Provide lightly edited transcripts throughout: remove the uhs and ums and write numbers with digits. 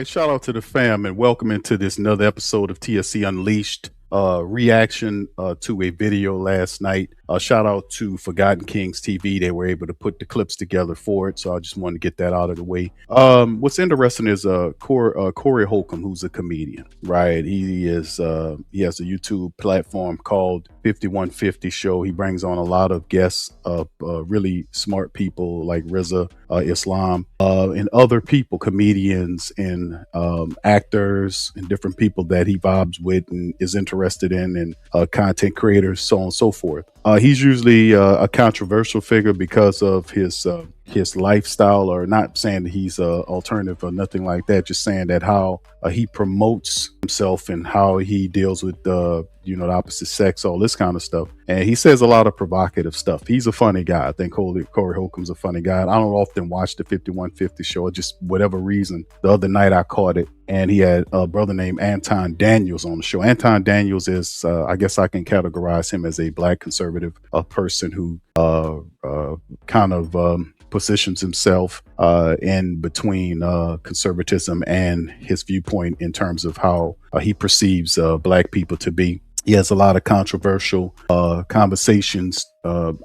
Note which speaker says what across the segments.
Speaker 1: right, shout out to the fam and welcome into this another episode of TSC Unleashed. Reaction to a video last night. Shout out to Forgotten Kings TV. They were able to put the clips together for it, so I just wanted to get that out of the way. What's interesting is Cory Holcomb, who's a comedian, right? He has a YouTube platform called 5150 Show. He brings on a lot of guests of really smart people like Riza Islam and other people, comedians and actors and different people that he vibes with and is interested in, and content creators, so on and so forth. He's usually a controversial figure because of his lifestyle, or not saying that he's alternative or nothing like that, just saying that how he promotes himself and how he deals with the opposite sex, all this kind of stuff. And he says a lot of provocative stuff. He's a funny guy. I think Cory Holcomb's a funny guy. I don't often watch the 5150 Show, just whatever reason. The other night I caught it, and he had a brother named Anton Daniels on the show. Anton Daniels is, I guess I can categorize him as a black conservative, a person who kind of positions himself in between conservatism and his viewpoint in terms of how he perceives black people to be. He has a lot of controversial conversations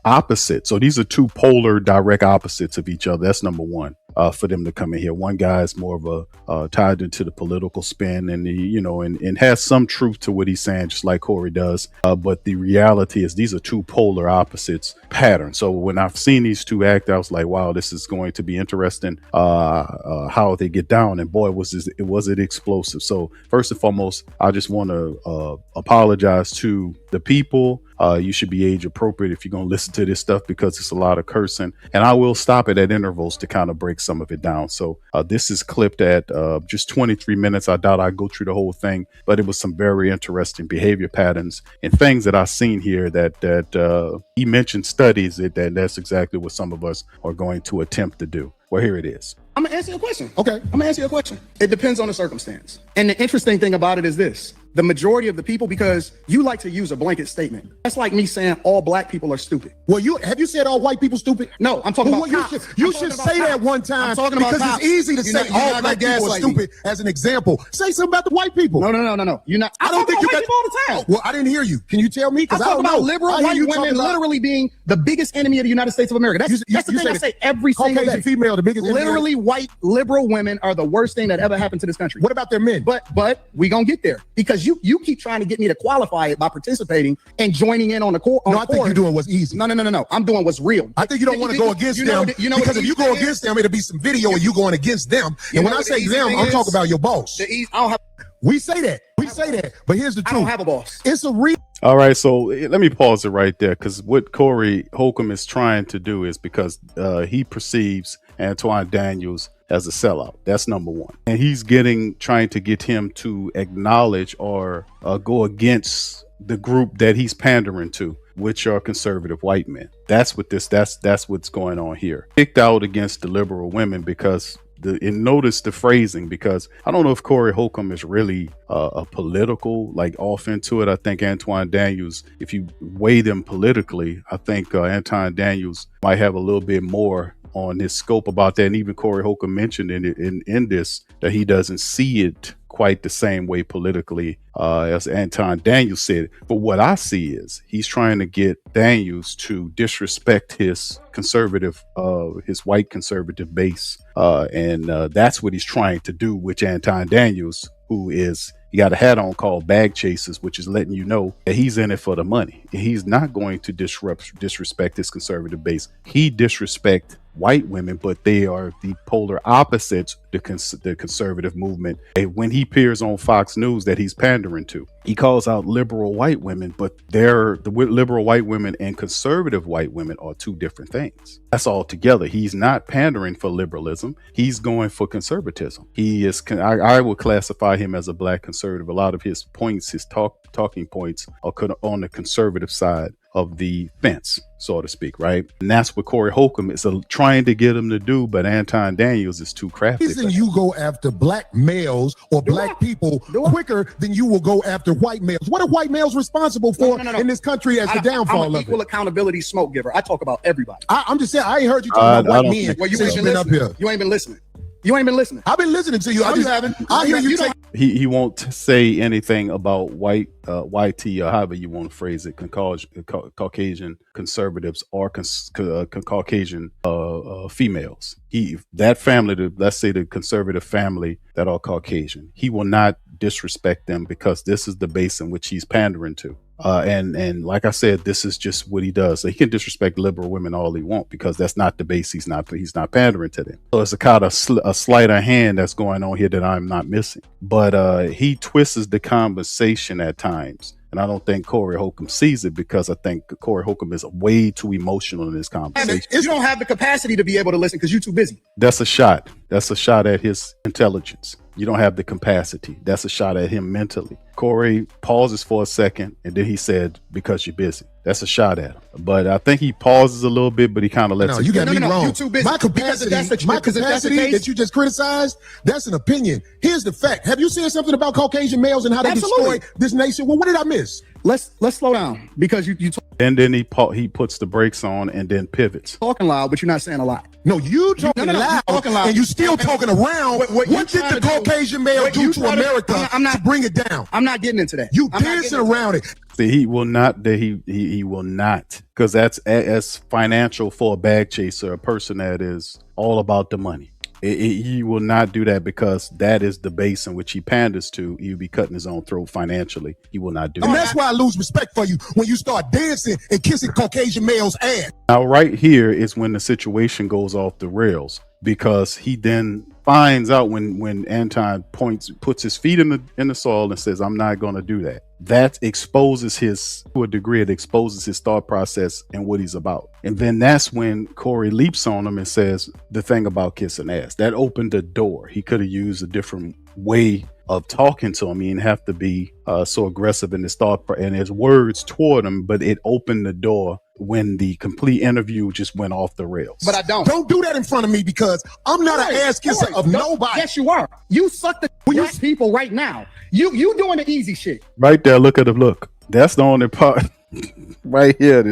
Speaker 1: opposite. So these are two polar direct opposites of each other. That's number one. For them to come in here. One guy is more of a tied into the political spin, and and has some truth to what he's saying, just like Cory does. But the reality is these are two polar opposites patterns. So when I've seen these two act, I was like, wow, this is going to be interesting. How they get down, and boy, was it explosive. So first and foremost, I just want to apologize to the people. You should be age appropriate if you're going to listen to this stuff, because it's a lot of cursing, and I will stop it at intervals to kind of break some of it down. So this is clipped at just 23 minutes. I doubt I go through the whole thing, but it was some very interesting behavior patterns and things that I've seen here that he mentioned studies that's exactly what some of us are going to attempt to do. Well, here it is.
Speaker 2: I'm gonna answer your question. Okay, I'm gonna answer your question. It depends on the circumstance. And the interesting thing about it is this: the majority of the people, because you like to use a blanket statement. That's like me saying all black people are stupid.
Speaker 3: Well, have you said all white people stupid?
Speaker 2: No, I'm talking about cops.
Speaker 3: You should say that one time. I'm talking about because cops. It's easy to say all black people are stupid as an example. Say something about the white people.
Speaker 2: No. You're not. I don't think you white people all the time.
Speaker 3: Well, I didn't hear you. Can you tell me? Because I don't know.
Speaker 2: Liberal white women literally being the biggest enemy of the United States of America. That's the thing I say every single day.
Speaker 3: Female, the biggest.
Speaker 2: Literally, white liberal women are the worst thing that ever happened to this country.
Speaker 3: What about their men?
Speaker 2: But we gonna get there, because you keep trying to get me to qualify it by participating and joining in on the core.
Speaker 3: No, I think you're doing what's easy.
Speaker 2: No. I'm doing what's real.
Speaker 3: I think you don't want to go against them, because if you go against them, it'll be some video of you going against them. And when I say them, I'm talking about your boss. We say that. But here's the truth.
Speaker 2: I don't have a boss.
Speaker 3: It's a real.
Speaker 1: All right, so let me pause it right there, because what Cory Holcomb is trying to do is, because he perceives Anton Daniels as a sellout. That's number one. And he's trying to get him to acknowledge or go against the group that he's pandering to, which are conservative white men. That's what's going on here. Kicked out against the liberal women because and notice the phrasing, because I don't know if Cory Holcomb is really a political, like, off into it. I think Anton Daniels, if you weigh them politically, I think Anton Daniels might have a little bit more on his scope about that. And even Cory Holcomb mentioned in this that he doesn't see it quite the same way politically as Anton Daniels said. But what I see is he's trying to get Daniels to disrespect his white conservative base. And that's what he's trying to do, which Anton Daniels, who is, he got a hat on called Bag Chasers, which is letting you know that he's in it for the money. He's not going to disrespect his conservative base. He disrespect white women, but they are the polar opposites, the conservative movement. And when he appears on Fox News that he's pandering to, he calls out liberal white women, but the liberal white women and conservative white women are two different things. That's all together. He's not pandering for liberalism. He's going for conservatism. He is, I would classify him as a black conservative. A lot of his points, his talking points are on the conservative side of the fence, so to speak, right? And that's what Cory Holcomb is trying to get him to do, but Anton Daniels is too crafty.
Speaker 3: Reason you go after black males or black people quicker than you will go after white males. What are white males responsible for in this country as the downfall
Speaker 2: of it? I'm an equal accountability smoke giver. I talk about everybody.
Speaker 3: I'm just saying, I ain't heard you talk about white men.
Speaker 2: Well, you ain't been listening. You ain't been listening. You ain't been listening.
Speaker 3: I've been listening to you.
Speaker 2: I haven't.
Speaker 3: I hear you say.
Speaker 1: He won't say anything about YT or however you want to phrase it, Caucasian conservatives or Caucasian females. That family, let's say the conservative family that are Caucasian, he will not disrespect them because this is the base in which he's pandering to. And like I said, this is just what he does. So he can disrespect liberal women all he wants because that's not the base. He's not pandering to them. So it's a kind of a sleight of hand that's going on here that I'm not missing. But he twists the conversation at times. And I don't think Cory Holcomb sees it because I think Cory Holcomb is way too emotional in this conversation.
Speaker 2: You don't have the capacity to be able to listen because you're too busy.
Speaker 1: That's a shot. That's a shot at his intelligence. You don't have the capacity. That's a shot at him mentally. Cory pauses for a second and then he said, because you're busy. That's a shot at him. But I think he pauses a little bit, but he kind of lets it
Speaker 3: you got me wrong.
Speaker 2: You're too busy. My capacity
Speaker 3: that you just criticized, that's an opinion. Here's the fact. Have you seen something about Caucasian males and how they destroy this nation? Well, what did I miss?
Speaker 2: Let's slow down because you
Speaker 1: and then he puts the brakes on and then pivots.
Speaker 2: Talking loud, but you're not saying a lot.
Speaker 3: No, you talking loud, and you still talking around. What did the Caucasian male do to America to bring it down?
Speaker 2: I'm not getting into that.
Speaker 3: You dancing around it.
Speaker 1: See, he will not. He will not, because that's financial for a bag chaser, a person that is all about the money. He will not do that because that is the base in which he panders to. He'll be cutting his own throat financially. He will not do that.
Speaker 3: And that's why I lose respect for you when you start dancing and kissing Caucasian males' ass.
Speaker 1: Now, right here is when the situation goes off the rails, because he then finds out when Anton puts his feet in the soil and says, I'm not going to do that. That exposes to a degree, it exposes his thought process and what he's about. And then that's when Cory leaps on him and says the thing about kissing ass. That opened the door. He could have used a different way of talking to him. He didn't have to be so aggressive in his thought and his words toward him, but it opened the door when the complete interview just went off the rails.
Speaker 2: But I don't
Speaker 3: do that in front of me because I'm not an ass kisser of nobody.
Speaker 2: Yes, you are. You suck the black people right now. You doing the easy shit.
Speaker 1: Right there, look at the look. That's the only part right here.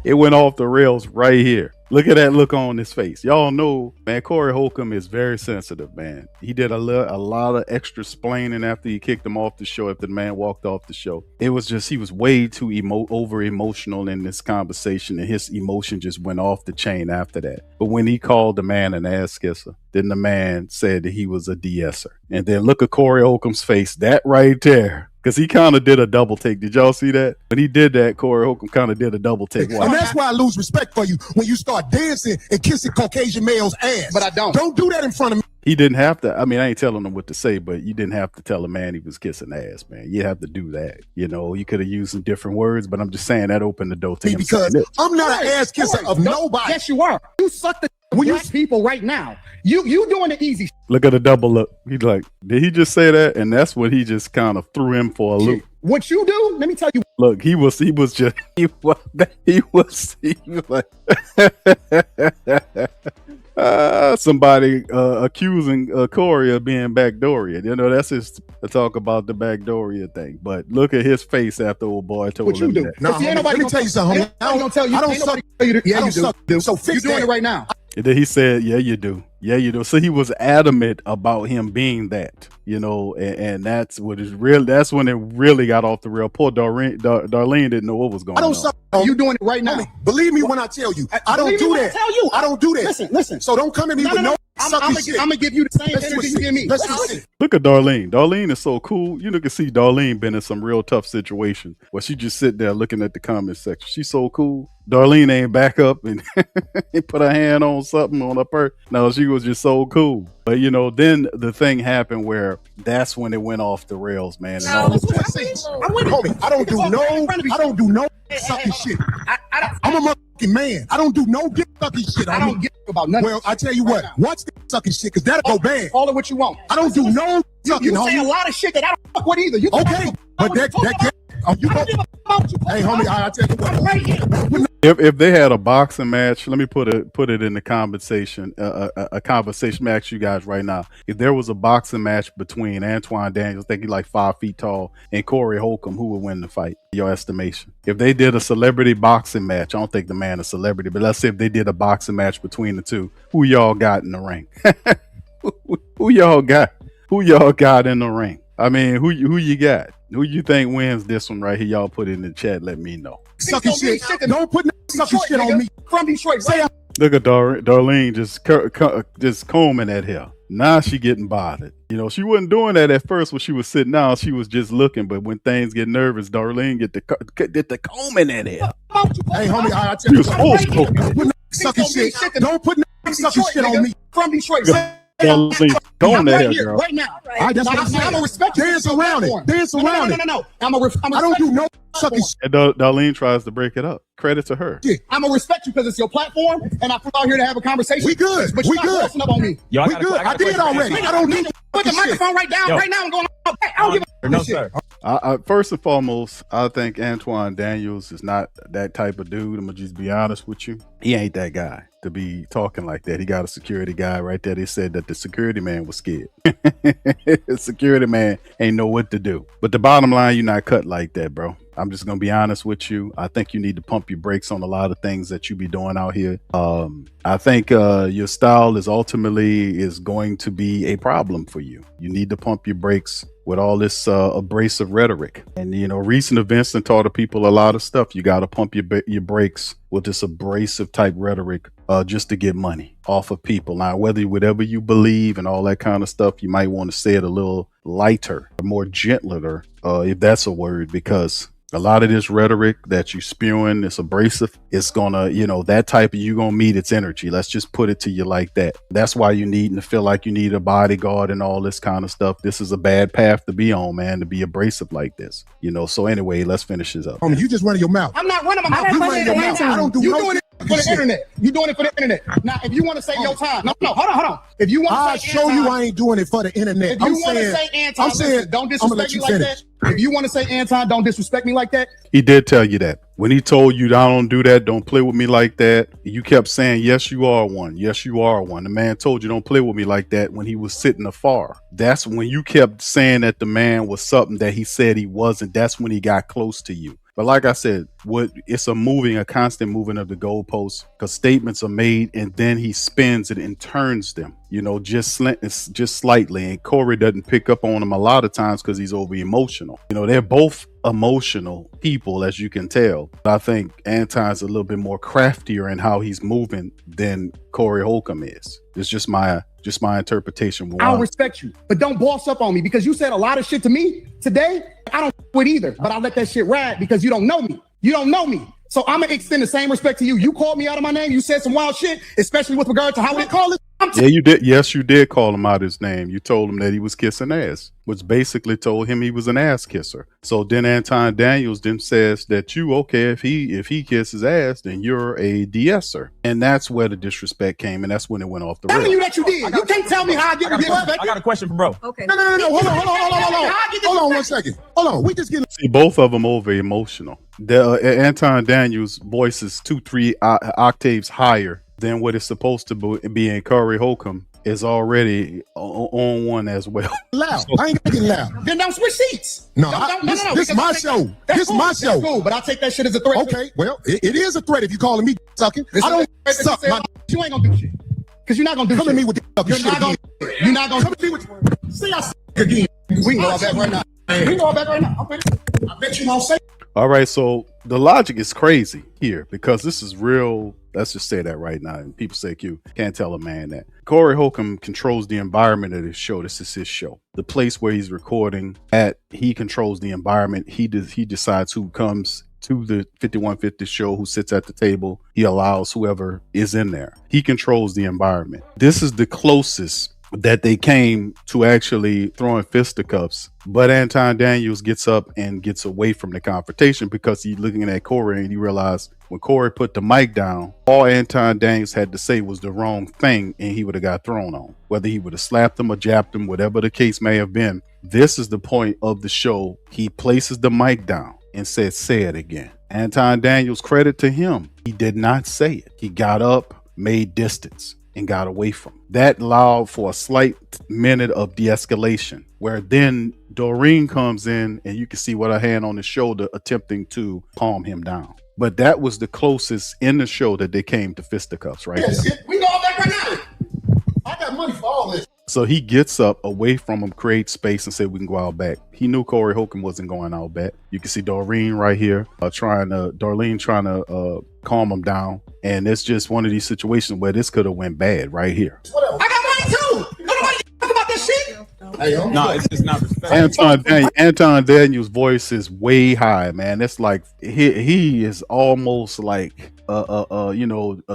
Speaker 1: It went off the rails right here. Look at that look on his face. Y'all know, man, Cory Holcomb is very sensitive, man. He did a lot of extra splaining after he kicked him off the show, after the man walked off the show. It was just, he was way too over emotional in this conversation, and his emotion just went off the chain after that. But when he called the man an ass kisser, then the man said that he was a de-esser. And then look at Cory Holcomb's face, that right there. Because he kind of did a double take. Did y'all see that? When he did that, Cory Holcomb kind of did a double take.
Speaker 3: And that's why I lose respect for you when you start dancing and kissing Caucasian males' ass.
Speaker 2: But I don't.
Speaker 3: Don't do that in front of me.
Speaker 1: He didn't have to. I mean, I ain't telling him what to say, but you didn't have to tell a man he was kissing ass, man. You have to do that. You know, you could have used some different words, but I'm just saying that opened the door to him.
Speaker 3: Because I'm not an ass kisser of nobody.
Speaker 2: Yes, you are. You suck the black people right now. You doing the easy.
Speaker 1: Look at the double look. He's like, did he just say that? And that's when he just kind of threw him for a loop.
Speaker 2: What you do? Let me tell you.
Speaker 1: Look, he was like somebody accusing Cory of being backdooria. You know, that's his talk about the backdooria thing. But look at his face after old boy told him that.
Speaker 3: No, let me tell you something. I don't suck.
Speaker 2: Yeah, you do.
Speaker 3: So fix
Speaker 2: you're doing it right now.
Speaker 1: And then he said, yeah, you do. Yeah, you do. So he was adamant about him being that, you know, and that's what is real. That's when it really got off the rail. Poor Darlene didn't know what was going on.
Speaker 3: I don't suck.
Speaker 2: You doing it right now.
Speaker 3: Believe me when I tell you. I don't do that. I don't do that.
Speaker 2: Listen.
Speaker 3: So don't come at me with no sucky shit.
Speaker 2: I'm going to give you the same energy you give me.
Speaker 1: Look at Darlene. Darlene is so cool. You can see Darlene been in some real tough situations where she just sit there looking at the comment section. She's so cool. Darlene ain't back up and put her hand on something on her purse. No, she was just so cool. But, you know, then the thing happened where that's when it went off the rails, man. And all
Speaker 3: homie, I don't do no sucky shit. I'm a motherfucking man. I don't do no dick sucky shit.
Speaker 2: I don't give about nothing.
Speaker 3: Well, I tell you what, watch the sucky shit, because that'll go bad.
Speaker 2: Call it what you want.
Speaker 3: I don't do no sucking,
Speaker 2: you say a lot of shit that I don't fuck with either. You
Speaker 3: okay, but that hey, homie, I tell you what.
Speaker 2: Right here.
Speaker 1: If they had a boxing match, let me put it in the conversation. A conversation match, you guys, right now. If there was a boxing match between Antoine Daniels, I think he's like 5 feet tall, and Cory Holcomb, who would win the fight? Your estimation. If they did a celebrity boxing match, I don't think the man is a celebrity, but let's say if they did a boxing match between the two, who y'all got in the ring? Who y'all got? Who y'all got in the ring? I mean, who you got? Who you think wins this one right here? Y'all put it in the chat. Let me know.
Speaker 3: Sucking shit. Don't put no sucking shit on me.
Speaker 2: From Detroit. Say
Speaker 1: Look at Darlene just combing at hair. Now she getting bothered. You know, she wasn't doing that at first when she was sitting down. She was just looking. But when things get nervous, Darlene get the combing at hair.
Speaker 3: Hey, homie, I tell you,
Speaker 1: full
Speaker 3: sucking shit. Don't put no sucking shit on me.
Speaker 2: From Detroit.
Speaker 1: Darlene going at hair, girl.
Speaker 2: Right now.
Speaker 3: I'm gonna respect you. Dance around it. Dance around it.
Speaker 2: No.
Speaker 3: I don't do no sucking shit.
Speaker 1: And Darlene tries to break it up. Credit to her.
Speaker 2: I'm gonna respect you because it's your platform, and I put out here to have a conversation.
Speaker 3: We good.
Speaker 2: But
Speaker 3: We good.
Speaker 2: Up on me.
Speaker 3: We good. I did already. I don't need
Speaker 2: put the microphone right down. Right now, I'm going. I don't give a
Speaker 4: no, sir.
Speaker 1: First and foremost, I think Antoine Daniels is not that type of dude. I'm gonna just be honest with you. He ain't that guy to be talking like that. He got a security guy right there. They said that the security man was scared. The security man ain't know what to do. But the bottom line, you're not cut like that, bro. I'm just gonna be honest with you. I think you need to pump your brakes on a lot of things that you be doing out here. I think your style is ultimately going to be a problem for you. You need to pump your brakes with all this abrasive rhetoric. And, you know, recent events have taught people a lot of stuff. You got to pump your brakes with this abrasive type rhetoric just to get money off of people. Now, whatever you believe and all that kind of stuff, you might want to say it a little lighter, more gentler, if that's a word, because a lot of this rhetoric that you spewing, this abrasive, it's gonna, you know, that type of, you gonna meet its energy. Let's just put it to you like that. That's why you need to feel like you need a bodyguard and all this kind of stuff. This is a bad path to be on, man, to be abrasive like this, you know. So anyway, let's finish this up.
Speaker 3: Homie, you just running your mouth.
Speaker 2: I'm not running my mouth.
Speaker 3: You running your mouth. I don't do
Speaker 2: you
Speaker 3: no
Speaker 2: doing it for the internet. You doing it for the internet. Now, if you want to say your time, no, hold on. If you want to
Speaker 3: I'll show you I ain't doing it for the internet.
Speaker 2: If you want to say Anton,
Speaker 3: I'm saying,
Speaker 2: don't disrespect me like that. If you want to say Anton, don't disrespect me like that.
Speaker 1: He did tell you that. When he told you, I don't do that, don't play with me like that, you kept saying, yes, you are one. Yes, you are one. The man told you, don't play with me like that when he was sitting afar. That's when you kept saying that the man was something that he said he wasn't. That's when he got close to you. But like I said, it's a constant moving of the goalposts, because statements are made and then he spins it and turns them, you know, just slightly. And Cory doesn't pick up on him a lot of times because he's over emotional. You know, they're both emotional people, as you can tell. But I think Anton's a little bit more craftier in how he's moving than Cory Holcomb is. It's just my interpretation.
Speaker 2: I'll respect you, but don't boss up on me, because you said a lot of shit to me today. I don't with either, but I let that shit ride because you don't know me. You don't know me. So I'm gonna extend the same respect to you. You called me out of my name. You said some wild shit, especially with regard to how we call it.
Speaker 1: Yeah, you did. Yes, you did call him out his name. You told him that he was kissing ass, which basically told him he was an ass kisser. So then Anton Daniels then says that if he kisses ass, then you're a de-esser. And that's where the disrespect came, and that's when it went off the rails.
Speaker 2: Telling you that you did. You can't tell me how I get disrespected.
Speaker 4: I got a question for bro.
Speaker 3: Okay. No. Hold on 1 second. Hold on. We just getting.
Speaker 1: See, both of them over emotional. Anton Daniels' voice is 2-3 octaves higher than what it's supposed to be, and Cory Holcomb is already on one as well.
Speaker 3: Loud. I ain't getting loud.
Speaker 2: Then don't switch seats.
Speaker 3: No, this is my show. This is my show.
Speaker 2: Cool, but I take that shit as a threat.
Speaker 3: Okay, well, it is a threat if you calling me sucking. I don't suck.
Speaker 2: You ain't gonna do shit. Because you're not gonna do shit.
Speaker 3: Come at me with the
Speaker 2: You're not gonna come at me with see I again. We can go all back right now. We can go all back right now. Okay. I bet you won't say.
Speaker 1: All right, so the logic is crazy here, because this is real. Let's just say that right now. And people say, Q, can't tell a man that. Cory Holcomb controls the environment of this show. This is his show. The place where he's recording at, he controls the environment. He decides who comes to the 5150 show, who sits at the table. He allows whoever is in there. He controls the environment. This is the closest that they came to actually throwing fisticuffs. But Anton Daniels gets up and gets away from the confrontation because he's looking at Cory and he realized when Cory put the mic down, all Anton Daniels had to say was the wrong thing and he would have got thrown on. Whether he would have slapped him or jabbed him, whatever the case may have been, this is the point of the show. He places the mic down and said, say it again. Anton Daniels, credit to him, he did not say it. He got up, made distance, and got away from him. That allowed for a slight minute of de-escalation, where then Doreen comes in and you can see with her hand on his shoulder attempting to calm him down. But that was the closest in the show that they came to fisticuffs right there.
Speaker 2: We go all back right now. I got money for all this.
Speaker 1: So he gets up away from him, creates space, and said, "We can go out back." He knew Cory Holcomb wasn't going out back. You can see Darlene right here, trying to calm him down, and it's just one of these situations where this could have went bad right here.
Speaker 2: I got money too. Nobody talk about this shit.
Speaker 4: No, it's just not respect.
Speaker 1: Anton Daniels' voice is way high, man. It's like he is almost like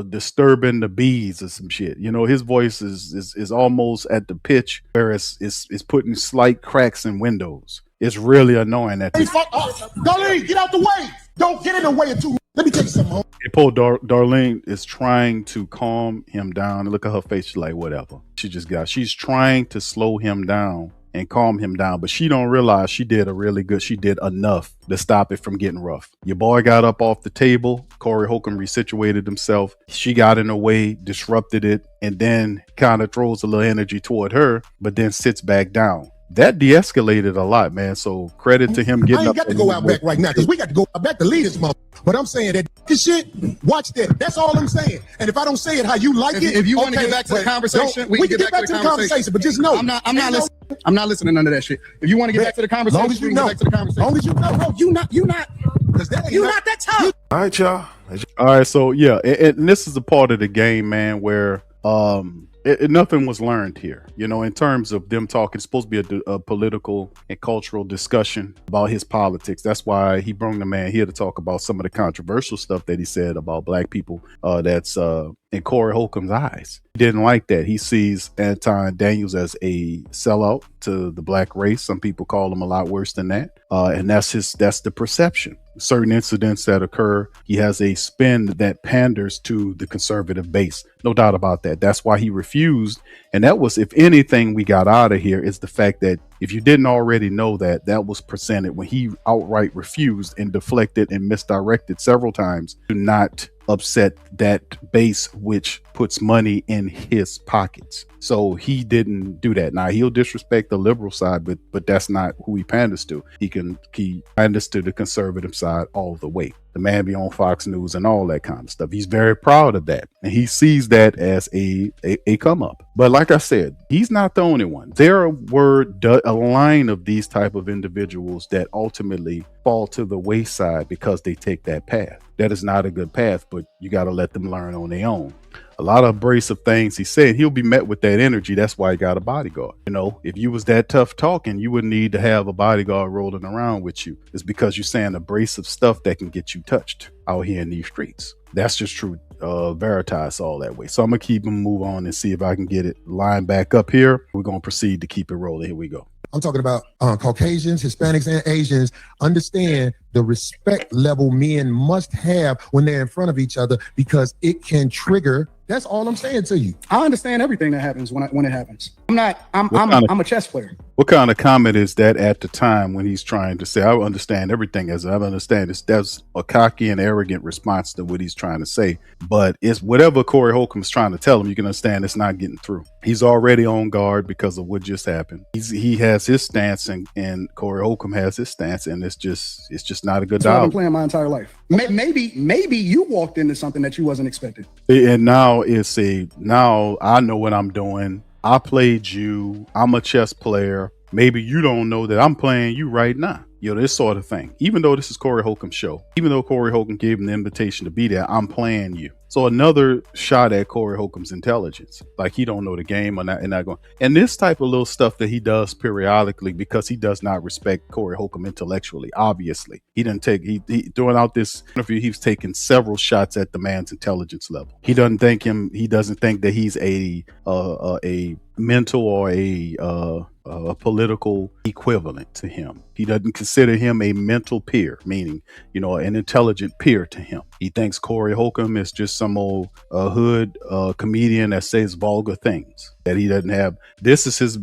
Speaker 1: disturbing the bees or some shit. His voice is almost at the pitch where it's putting slight cracks in windows. It's really annoying at this.
Speaker 3: Darlene, get out the way. Don't get in the way of two. Let me tell you something.
Speaker 1: Darlene is trying to calm him down. And look at her face. She's like, whatever. She's trying to slow him down and calm him down, but she don't realize she did enough to stop it from getting rough. Your boy got up off the table. Cory Holcomb resituated himself. She got in the way, disrupted it, and then kind of throws a little energy toward her, but then sits back down. That de-escalated a lot, man. So credit to him getting up.
Speaker 3: I ain't got to go out back right now because we got to go out back to lead this month. But I'm saying that shit, watch that. That's all I'm saying. And if I don't say it how you like it,
Speaker 2: if you want to get back to the conversation, we can get back to the conversation.
Speaker 3: But just know,
Speaker 2: I'm not listening. I'm not listening to none of that shit. If you want to get back to the conversation,
Speaker 3: long as you know,
Speaker 2: get back to the conversation.
Speaker 3: Long as you know, bro, you not that tough.
Speaker 4: All right, y'all.
Speaker 1: All right, so yeah, and this is a part of the game, man, where nothing was learned here, in terms of them talking. It's supposed to be a political and cultural discussion about his politics. That's why he brought the man here to talk about some of the controversial stuff that he said about black people that's in Cory Holcomb's eyes. He didn't like that. He sees Anton Daniels as a sellout to the black race. Some people call him a lot worse than that. And that's the perception. Certain incidents that occur, he has a spin that panders to the conservative base. No doubt about that. That's why he refused. And that was, if anything we got out of here, is the fact that if you didn't already know that was presented when he outright refused and deflected and misdirected several times to not upset that base, which puts money in his pockets. So he didn't do that. Now he'll disrespect the liberal side, but that's not who he panders to. He panders to the conservative side all the way. The man be on Fox News and all that kind of stuff. He's very proud of that, and he sees that as a come up. But like I said, he's not the only one. There were a line of these type of individuals that ultimately fall to the wayside because they take that path. That is not a good path, but you got to let them learn on their own. A lot of abrasive things he said, he'll be met with that energy. That's why he got a bodyguard. If you was that tough talking, you wouldn't need to have a bodyguard rolling around with you. It's because you're saying abrasive stuff that can get you touched out here in these streets. That's just true. Veritas all that way. So I'm gonna keep him move on and see if I can get it lined back up here. We're gonna proceed to keep it rolling. Here we go.
Speaker 3: I'm talking about Caucasians, Hispanics, and Asians understand the respect level men must have when they're in front of each other, because it can trigger. That's all I'm saying to you.
Speaker 2: I understand everything that happens when it happens. I'm a chess player.
Speaker 1: What kind of comment is that at the time when he's trying to say, I understand everything as I understand this? That's a cocky and arrogant response to what he's trying to say. But it's whatever Cory Holcomb is trying to tell him, you can understand it's not getting through. He's already on guard because of what just happened. He has his stance and Cory Holcomb has his stance, and it's just not a good dialogue.
Speaker 2: I've been playing my entire life. Maybe you walked into something that you wasn't expecting.
Speaker 1: And now now I know what I'm doing. I played you. I'm a chess player. Maybe you don't know that I'm playing you right now. This sort of thing. Even though this is Cory Holcomb's show, even though Cory Holcomb gave him the invitation to be there, I'm playing you. So another shot at Cory Holcomb's intelligence. Like he don't know the game or not, and not going. And this type of little stuff that he does periodically, because he does not respect Cory Holcomb intellectually. Obviously, he didn't take. He throughout this interview, he was taking several shots at the man's intelligence level. He doesn't think that he's a mental or a political equivalent to him. He doesn't consider him a mental peer, meaning, an intelligent peer to him. He thinks Cory Holcomb is just some old hood comedian that says vulgar things, that he doesn't have. This is his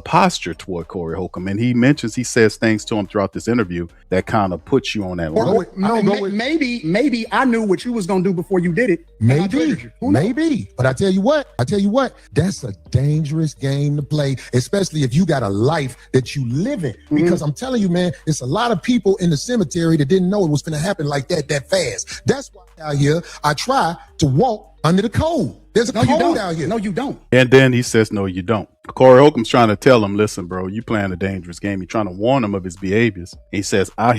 Speaker 1: posture toward Cory Holcomb, and he says things to him throughout this interview that kind of puts you on that line.
Speaker 2: Maybe I knew what you was gonna do before you did it.
Speaker 3: Maybe. But I tell you what, that's a dangerous game to play, especially if you got a life that you live in. Because I'm telling you, man, it's a lot of people in the cemetery that didn't know it was gonna happen like that fast. That's why out here I try to walk under the code. There's a
Speaker 2: No, you
Speaker 3: code
Speaker 2: don't.
Speaker 3: out here.
Speaker 2: No, you don't.
Speaker 1: And then he says, no, you don't. Cory Holcomb's trying to tell him, listen, bro, you playing a dangerous game. He's trying to warn him of his behaviors. He says, that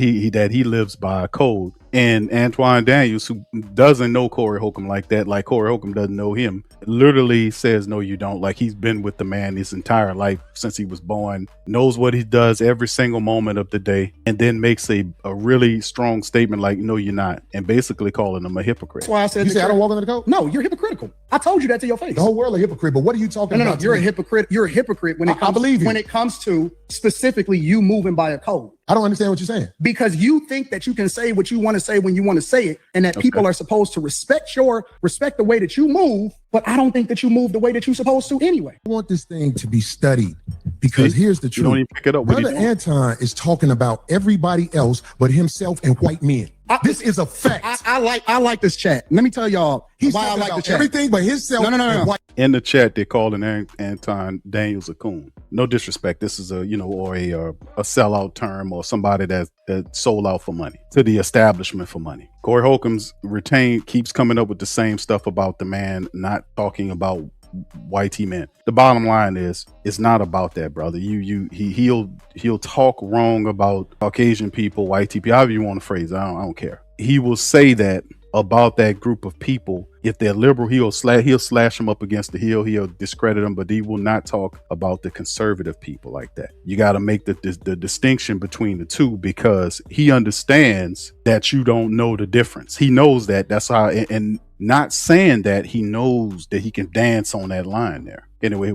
Speaker 1: he lives by a code. And Antoine Daniels, who doesn't know Cory Holcomb like that, like Cory Holcomb doesn't know him, literally says, no, you don't. Like, he's been with the man his entire life since he was born, knows what he does every single moment of the day, and then makes a really strong statement like, no, you're not, and basically calling him a hypocrite.
Speaker 2: That's why I said,
Speaker 3: You say I don't walk under the code?
Speaker 2: no, you're hypocritical. I told you that to your face.
Speaker 3: The whole world a hypocrite, but what are you talking
Speaker 2: No,
Speaker 3: about?
Speaker 2: you're a hypocrite. You're a hypocrite when it comes,
Speaker 3: I believe you.
Speaker 2: when it comes to specifically you moving by a code.
Speaker 3: I don't understand what you're saying.
Speaker 2: Because you think that you can say what you want to say when you want to say it, and that people are supposed to respect the way that you move, but I don't think that you move the way that you're supposed to anyway.
Speaker 3: I want this thing to be studied because here's the
Speaker 1: You
Speaker 3: truth.
Speaker 1: don't even pick it up.
Speaker 3: Brother Anton is talking about everybody else but himself and white men. This is a fact.
Speaker 2: I like this chat. Let me tell y'all
Speaker 3: He's
Speaker 2: why I
Speaker 3: talking
Speaker 2: like the
Speaker 3: about
Speaker 2: chat.
Speaker 3: everything but himself
Speaker 2: No.
Speaker 3: and white.
Speaker 1: In the chat, they're calling Anton Daniels a coon. No disrespect. This is a sellout term, or somebody that sold out for money to the establishment for money. Cory Holcomb's keeps coming up with the same stuff about the man not talking about white men. The bottom line is, it's not about that, brother. He'll talk wrong about Caucasian people, white people, however you want to phrase it. I don't care. He will say that about that group of people. If they're liberal, he'll slash them up against the heel. He'll discredit them, but he will not talk about the conservative people like that. You got to make the distinction between the two, because he understands that you don't know the difference. He knows that. That's how, and not saying that, he knows that he can dance on that line there. Anyway,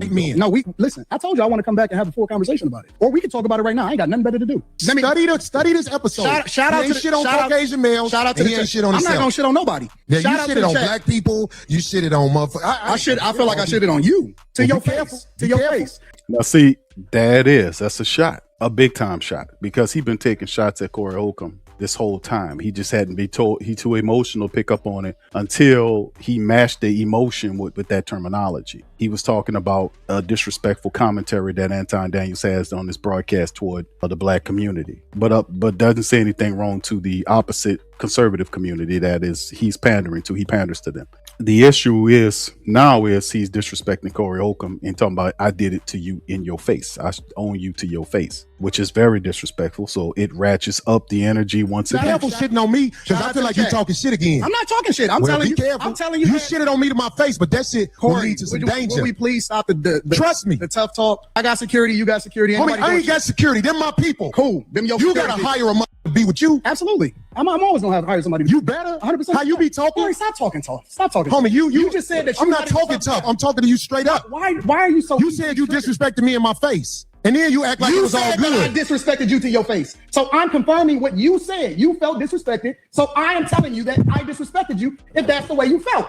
Speaker 2: listen, I told you I want to come back and have a full conversation about it. Or we can talk about it right now. I ain't got nothing better to do.
Speaker 3: Study this episode.
Speaker 2: Shout out
Speaker 3: to
Speaker 2: to
Speaker 3: shit on Caucasian males.
Speaker 2: Shout out to
Speaker 3: he ain't shit on
Speaker 2: I'm
Speaker 3: himself.
Speaker 2: not gonna shit on nobody.
Speaker 3: Yeah,
Speaker 2: Shout
Speaker 3: you
Speaker 2: out to
Speaker 3: shitted
Speaker 2: the
Speaker 3: on
Speaker 2: chat.
Speaker 3: black people. You shitted on motherfuckers.
Speaker 2: I feel like I shitted on you to your face. To your face.
Speaker 1: now see, that's a shot, a big time shot, because he's been taking shots at Cory Holcomb this whole time. He just hadn't been told. He too emotional to pick up on it until he matched the emotion with that terminology. He was talking about a disrespectful commentary that Anton Daniels has on this broadcast toward the black community, but doesn't say anything wrong to the opposite conservative community that is he's pandering to. He panders to them. The issue is he's disrespecting Cory Holcomb and talking about, I did it to you in your face. I own you to your face, which is very disrespectful. So it ratchets up the energy once again.
Speaker 3: Careful shitting on me, because I feel like you're talking shit again.
Speaker 2: I'm not talking shit. I'm telling you.
Speaker 3: Careful.
Speaker 2: I'm telling you.
Speaker 3: You shitted on me to my face, but that shit will lead to some danger.
Speaker 2: Will we please stop the
Speaker 3: Trust me.
Speaker 2: The tough talk? I got security. You got security.
Speaker 3: Homie, I ain't got security. Them my people.
Speaker 2: Cool. Them your
Speaker 3: You
Speaker 2: security.
Speaker 3: gotta hire a mother to be with you.
Speaker 2: Absolutely. I'm always gonna have to hire somebody.
Speaker 3: You better.
Speaker 2: 100%.
Speaker 3: How you be talking?
Speaker 2: Corey, stop talking tough. Stop talking.
Speaker 3: Homie, you
Speaker 2: just said that.
Speaker 3: I'm not talking tough. I'm talking to you straight up.
Speaker 2: Why are you so?
Speaker 3: You said you disrespected me in my face, and then you act like it was all
Speaker 2: said that I
Speaker 3: good.
Speaker 2: disrespected you to your face. So I'm confirming what you said. You felt disrespected. So I am telling you that I disrespected you if that's the way you felt.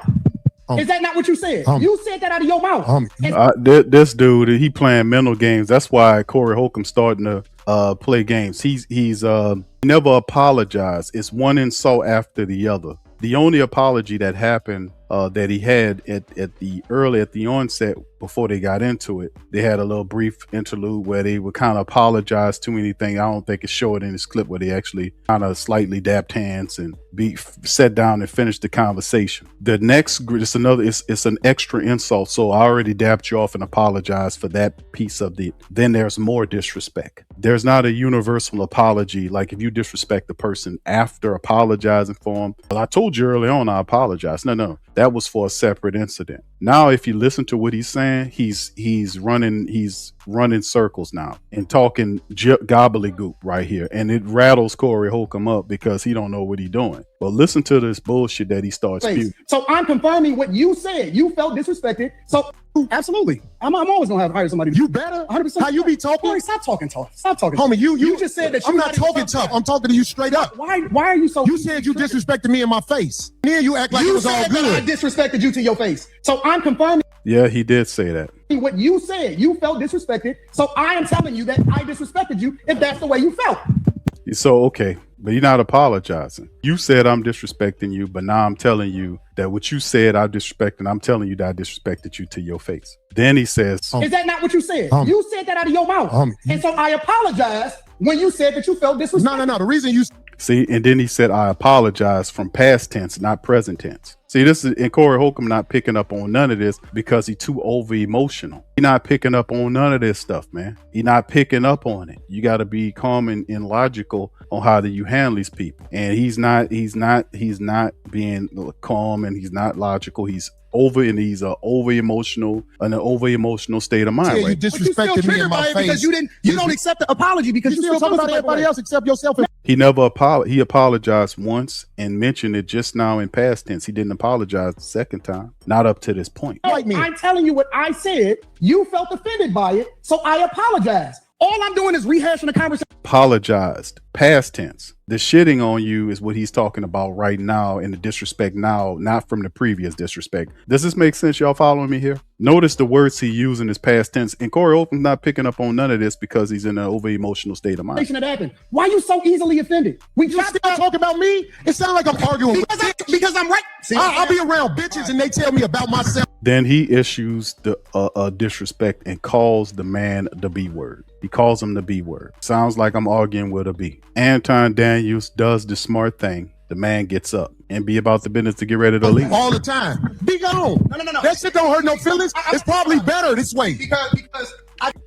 Speaker 2: Is that not what you said? You said that out of your mouth.
Speaker 1: This dude, he playing mental games. That's why Cory Holcomb starting to play games. He's never apologized. It's one insult after the other. The only apology that happened that he had at the onset, before they got into it, they had a little brief interlude where they would kind of apologize to anything. I don't think it's showed in this clip, where they actually kind of slightly dapped hands and sat down and finished the conversation. The next, it's an extra insult. So I already dapped you off and apologized for that piece of it. Then there's more disrespect. There's not a universal apology. Like, if you disrespect the person after apologizing for them, well, I told you early on I apologize. No, that was for a separate incident. Now, if you listen to what he's saying, he's running circles now and talking gobbledygook right here, and it rattles Cory Holcomb up because he don't know what he's doing. But listen to this bullshit that he starts spewing.
Speaker 2: So I'm confirming what you said. You felt disrespected. So absolutely, I'm always gonna have to hire somebody.
Speaker 3: You better.
Speaker 2: 100%.
Speaker 3: How you be talking?
Speaker 2: Corey, stop talking tough. Stop talking.
Speaker 3: Homie, you
Speaker 2: just said that.
Speaker 3: I'm not talking tough. I'm talking to you straight up.
Speaker 2: Why are you so?
Speaker 3: You said you disrespected me in my face. Then you act like it was all
Speaker 2: said that I
Speaker 3: good.
Speaker 2: disrespected you to your face. So I'm confirming
Speaker 1: Yeah, he did say that.
Speaker 2: what you said. You felt disrespected. So I am telling you that I disrespected you if that's the way you felt.
Speaker 1: So, okay, but you're not apologizing. You said I'm disrespecting you, but now I'm telling you that what you said I disrespected. I'm telling you that I disrespected you to your face. Then he says,
Speaker 2: is that not what you said? You said that out of your mouth. And so I apologize when you said that you felt disrespected.
Speaker 3: No. The reason you...
Speaker 1: See, and then he said, I apologize from past tense, not present tense. See, this is, and Cory Holcomb not picking up on none of this because he's too over emotional. He not picking up on none of this stuff, man. He not picking up on it. You got to be calm and logical on how do you handle these people. And he's not being calm, and he's not logical. He's over, and he's an over emotional state of mind.
Speaker 3: Yeah,
Speaker 1: right?
Speaker 3: you disrespected me in my face
Speaker 2: because you don't accept the apology because you still
Speaker 3: talking about everybody else except yourself.
Speaker 1: He apologized once and mentioned it just now in past tense. He didn't apologize the second time, not up to this point.
Speaker 3: Like me.
Speaker 2: I'm telling you what I said. You felt offended by it, so I apologize. All I'm doing is rehashing the conversation.
Speaker 1: Apologized, past tense. The shitting on you is what he's talking about right now, and the disrespect now, not from the previous disrespect. Does this make sense? Y'all following me here? Notice the words he used in his past tense, and Cory Holcomb's not picking up on none of this because he's in an over emotional state of mind.
Speaker 2: That happened. Why are you so easily offended?
Speaker 3: You still talking about me? It sounds like I'm arguing
Speaker 2: because I'm right. See,
Speaker 3: I'll be around bitches and they tell me about myself.
Speaker 1: Then he issues the disrespect and calls the man the B word. He calls him the B word. Sounds like I'm arguing with a B. Anton Daniels does the smart thing. The man gets up and be about the business to get ready to leave.
Speaker 3: All the time. Be gone.
Speaker 2: No.
Speaker 3: That shit don't hurt no feelings. It's probably better this way.
Speaker 2: Because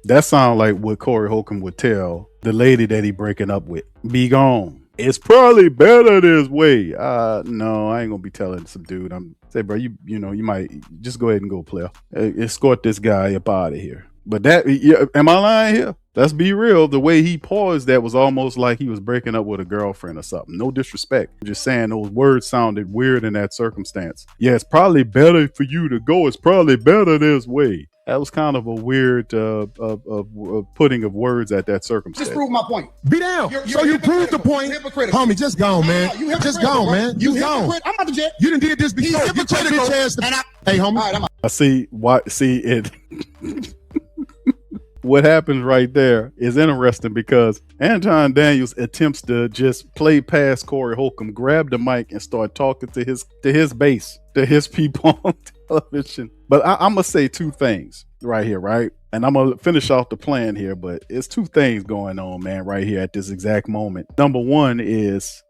Speaker 1: that sounds like what Cory Holcomb would tell the lady that he breaking up with. Be gone. It's probably better this way. No, I ain't gonna be telling some dude. I'm say, bro, you might just go ahead and go, player. Escort this guy up out of here. But am I lying here? Let's be real. The way he paused, that was almost like he was breaking up with a girlfriend or something. No disrespect. I'm just saying those words sounded weird in that circumstance. Yeah, it's probably better for you to go. It's probably better this way. That was kind of a weird putting of words at that circumstance.
Speaker 2: Just prove my point.
Speaker 3: Be down. So you proved the point. Homie, just gone, man. Just gone, man. You gone.
Speaker 2: I'm not the jet.
Speaker 3: You done did this before. Get your bitch ass Hey, homie.
Speaker 2: All right, I'm out.
Speaker 1: I see it. What happens right there is interesting because Anton Daniels attempts to just play past Cory Holcomb, grab the mic, and start talking to his base, to his people on television. But I'm gonna say two things right here, right? And I'm gonna finish off the plan here, but it's two things going on, man, right here at this exact moment. Number one is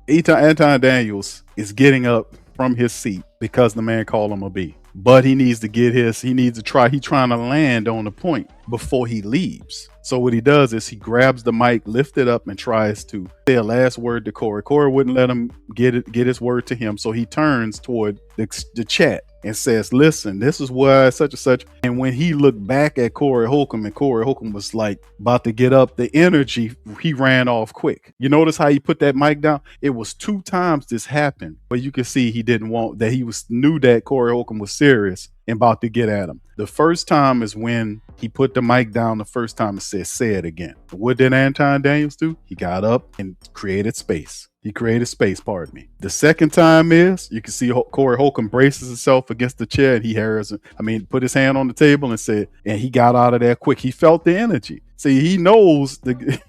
Speaker 1: Anton Daniels is getting up from his seat because the man called him a B. But he's trying to land on the point before he leaves. So what he does is he grabs the mic, lifts it up, and tries to say a last word to Cory. Cory wouldn't let him get his word to him. So he turns toward the chat and says, listen, this is why such and such. And when he looked back at Cory Holcomb and Cory Holcomb was like about to get up, the energy, he ran off quick. You notice how he put that mic down? It was 2 times this happened, but you can see he didn't want that. He knew that Cory Holcomb was serious and about to get at him. The first time is when he put the mic down. The first time it said, say it again. What did Anton Daniels do? He got up and created space. He created space, pardon me. The second time is, you can see Cory Holcomb braces himself against the chair and put his hand on the table and he got out of there quick. He felt the energy. See, he knows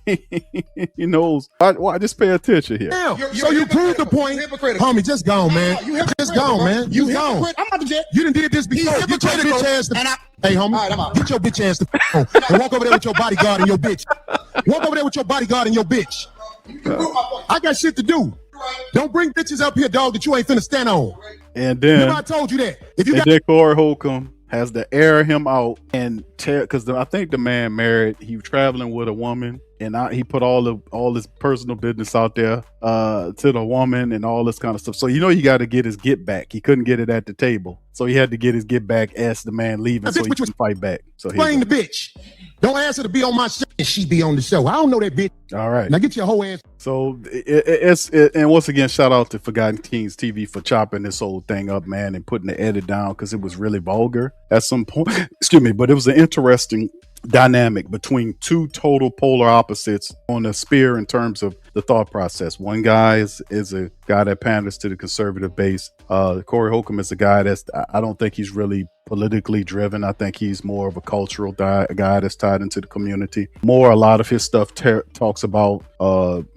Speaker 1: he knows. Why just pay attention here.
Speaker 3: Now, so you proved the point. Homie, just gone, man. Just gone, man. You gone.
Speaker 2: I'm not the jet.
Speaker 3: You done did this before. Get your bitch ass Hey, homie,
Speaker 2: right, I'm out.
Speaker 3: Get your bitch ass and walk over there with your bodyguard and your bitch. Walk over there with your bodyguard and your bitch. I got shit to do. Don't bring bitches up here, dog, that you ain't finna stand on.
Speaker 1: And then
Speaker 3: remember I told you that.
Speaker 1: Then Cory Holcomb has to air him out and because I think the man married. He was traveling with a woman, and he put all his personal business out there to the woman and all this kind of stuff. So you got to get his get back. He couldn't get it at the table, so he had to get his get back as the man leaving, so he can fight back. So
Speaker 3: blame the bitch. Don't ask her to be on my show and she be on the show. I don't know that bitch.
Speaker 1: All right.
Speaker 3: Now get your whole ass.
Speaker 1: So and once again, shout out to Forgotten Kings TV for chopping this whole thing up, man, and putting the edit down because it was really vulgar at some point. Excuse me, but it was an interesting dynamic between two total polar opposites on a spear in terms of the thought process. One guy is a guy that panders to the conservative base. Cory Holcomb is a guy I don't think he's really politically driven. I think he's more of a cultural guy that's tied into the community. A lot of his stuff talks about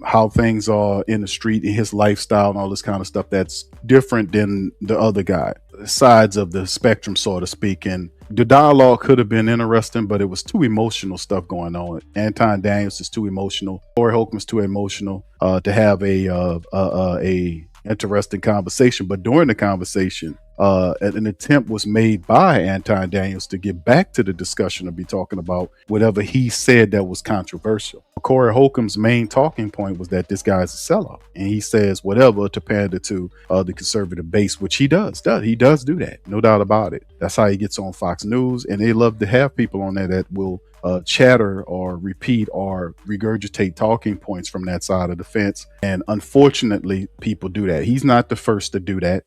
Speaker 1: how things are in the street and his lifestyle and all this kind of stuff that's different than the other guy. Sides of the spectrum, so to speak. And the dialogue could have been interesting, but it was too emotional stuff going on. Anton Daniels is too emotional. Cory Holcomb is too emotional to have a interesting conversation. But during the conversation, an attempt was made by Anton Daniels to get back to the discussion and be talking about whatever he said that was controversial. Cory Holcomb's main talking point was that this guy's a sellout, and he says whatever to pander to the conservative base, which he does. He does do that, no doubt about it. That's how he gets on Fox News, and they love to have people on there that will chatter or repeat or regurgitate talking points from that side of the fence. And unfortunately, people do that. He's not the first to do that.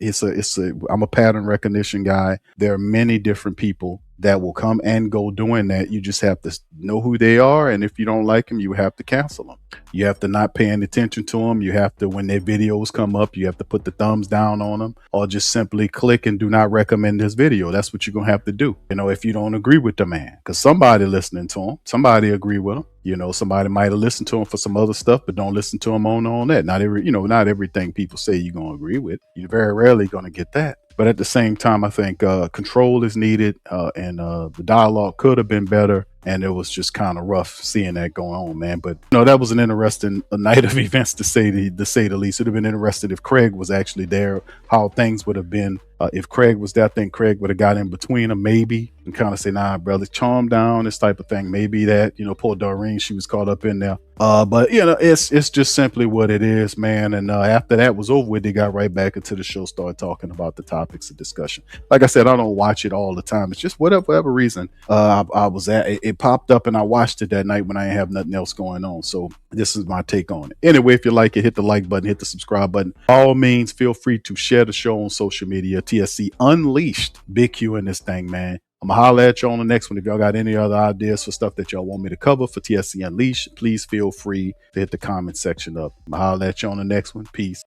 Speaker 1: I'm a pattern recognition guy. There are many different people that will come and go doing that. You just have to know who they are, and if you don't like them, you have to cancel them. You have to not pay any attention to them. You have to, when their videos come up, you have to put the thumbs down on them, or just simply click and do not recommend this video. That's what you're gonna have to do, if you don't agree with the man, because somebody listening to him, somebody agree with him. Somebody might have listened to him for some other stuff, but don't listen to him on that. Not everything people say you're gonna agree with. You're very rarely gonna get that. But at the same time, I think control is needed, and the dialogue could have been better. And it was just kind of rough seeing that going on, man. But that was an interesting night of events to say the least. It'd have been interesting if Craig was actually there, how things would have been. If Craig was there, I think Craig would have got in between them, maybe, and kind of say, "Nah, brother, calm down," this type of thing. Maybe that, poor Doreen, she was caught up in there. But it's just simply what it is, man. And after that was over with, they got right back into the show, started talking about the topics of discussion. Like I said, I don't watch it all the time. It's just whatever reason I was at. It popped up and I watched it that night when I didn't have nothing else going on. So this is my take on it. Anyway, if you like it, hit the like button, hit the subscribe button. By all means, feel free to share the show on social media. TSC Unleashed. Big Q in this thing, man. I'm gonna holler at you on the next one. If y'all got any other ideas for stuff that y'all want me to cover for TSC Unleashed, please feel free to hit the comment section up. I'm gonna holler at you on the next one. Peace.